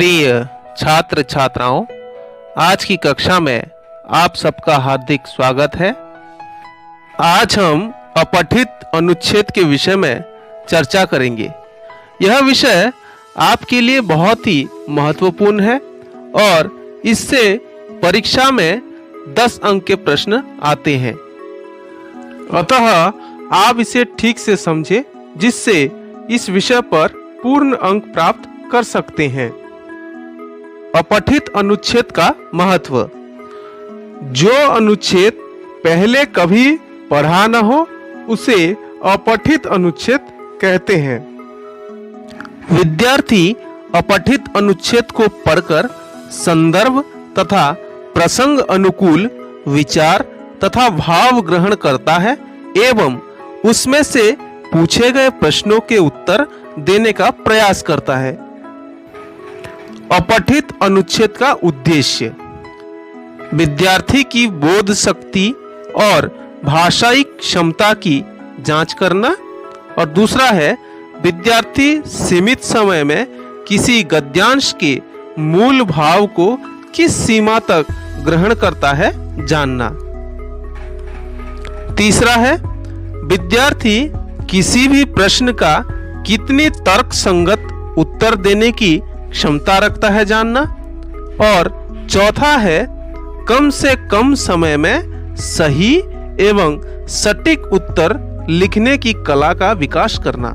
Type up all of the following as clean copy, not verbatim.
प्रिय छात्र छात्राओं, आज की कक्षा में आप सबका हार्दिक स्वागत है। आज हम अपठित अनुच्छेद के विषय में चर्चा करेंगे। यह विषय आपके लिए बहुत ही महत्वपूर्ण है और इससे परीक्षा में 10 अंक के प्रश्न आते हैं। अतः आप इसे ठीक से समझें, जिससे इस विषय पर पूर्ण अंक प्राप्त कर सकते हैं। अपठित अनुच्छेद का महत्व। जो अनुच्छेद पहले कभी पढ़ा न हो उसे अपठित अनुच्छेद कहते हैं। विद्यार्थी अपठित अनुच्छेद को पढ़कर संदर्भ तथा प्रसंग अनुकूल विचार तथा भाव ग्रहण करता है एवं उसमें से पूछे गए प्रश्नों के उत्तर देने का प्रयास करता है। अपठित अनुच्छेद का उद्देश्य विद्यार्थी की बोध शक्ति और भाषायिक क्षमता की जांच करना, और दूसरा है विद्यार्थी सीमित समय में किसी गद्यांश के मूल भाव को किस सीमा तक ग्रहण करता है जानना। तीसरा है विद्यार्थी किसी भी प्रश्न का कितनी तर्कसंगत उत्तर देने की क्षमता रखता है जानना। और चौथा है कम से कम समय में सही एवं सटीक उत्तर लिखने की कला का विकास करना।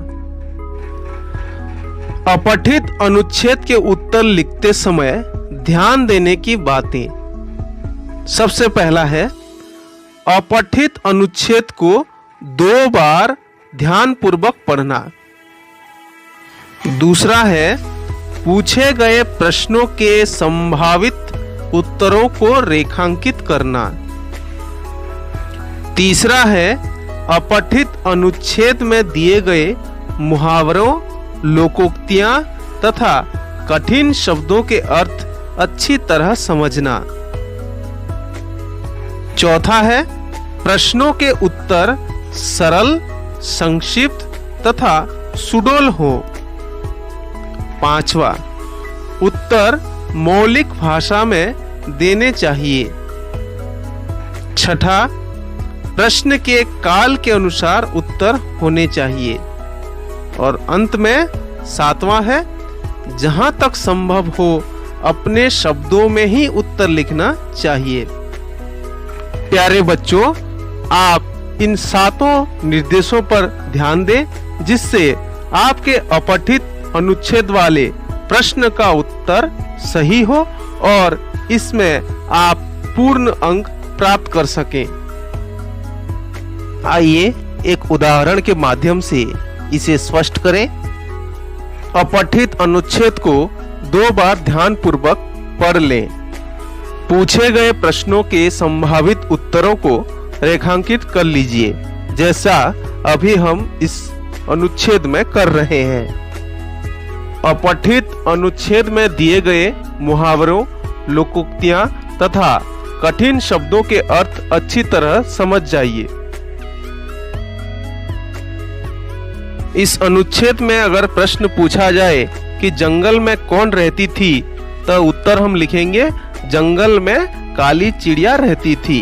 अपठित अनुच्छेद के उत्तर लिखते समय ध्यान देने की बातें। सबसे पहला है अपठित अनुच्छेद को 2 बार ध्यानपूर्वक पढ़ना। दूसरा है पूछे गए प्रश्नों के संभावित उत्तरों को रेखांकित करना। तीसरा है अपठित अनुच्छेद में दिए गए मुहावरों, लोकोक्तियां तथा कठिन शब्दों के अर्थ अच्छी तरह समझना। चौथा है प्रश्नों के उत्तर सरल, संक्षिप्त तथा सुडौल हो। पांचवा, उत्तर मौलिक भाषा में देने चाहिए। छठा, प्रश्न के काल के अनुसार उत्तर होने चाहिए। और अंत में 7वां है जहां तक संभव हो अपने शब्दों में ही उत्तर लिखना चाहिए। प्यारे बच्चों, आप इन 7 निर्देशों पर ध्यान दें, जिससे आपके अपठित अनुच्छेद वाले प्रश्न का उत्तर सही हो और इसमें आप पूर्ण अंक प्राप्त कर सकें। आइए एक उदाहरण के माध्यम से इसे स्पष्ट करें। अपठित अनुच्छेद को 2 बार ध्यानपूर्वक पढ़ लें। पूछे गए प्रश्नों के संभावित उत्तरों को रेखांकित कर लीजिए, जैसा अभी हम इस अनुच्छेद में कर रहे हैं। अपठित अनुच्छेद में दिए गए मुहावरों, लोकोक्तियां तथा कठिन शब्दों के अर्थ अच्छी तरह समझ जाइए। इस अनुच्छेद में अगर प्रश्न पूछा जाए कि जंगल में कौन रहती थी, तो उत्तर हम लिखेंगे जंगल में काली चिड़िया रहती थी।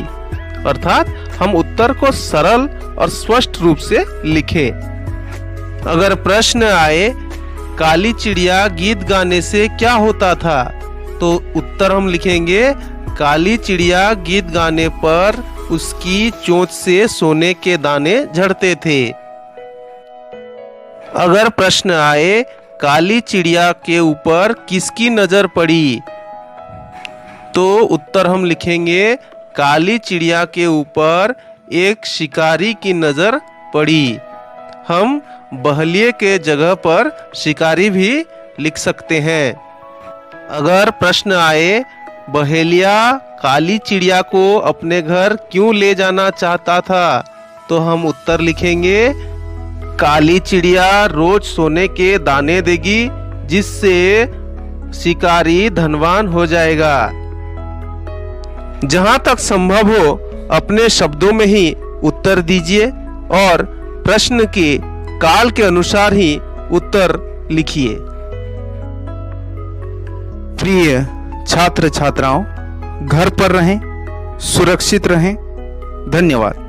अर्थात हम उत्तर को सरल और स्पष्ट रूप से लिखें। अगर प्रश्न आए काली चिड़िया गीत गाने से क्या होता था, तो उत्तर हम लिखेंगे काली चिड़िया गीत गाने पर उसकी चोंच से सोने के दाने झड़ते थे। अगर प्रश्न आए काली चिड़िया के ऊपर किसकी नजर पड़ी, तो उत्तर हम लिखेंगे काली चिड़िया के ऊपर एक शिकारी की नजर पड़ी। हम बहलिए के जगह पर शिकारी भी लिख सकते हैं। अगर प्रश्न आए बहेलिया काली चिड़िया को अपने घर क्यों ले जाना चाहता था, तो हम उत्तर लिखेंगे काली चिड़िया रोज सोने के दाने देगी, जिससे शिकारी धनवान हो जाएगा। जहां तक संभव हो अपने शब्दों में ही उत्तर दीजिए और प्रश्न के काल के अनुसार ही उत्तर लिखिए। प्रिय छात्र छात्राओं, घर पर रहें, सुरक्षित रहें। धन्यवाद।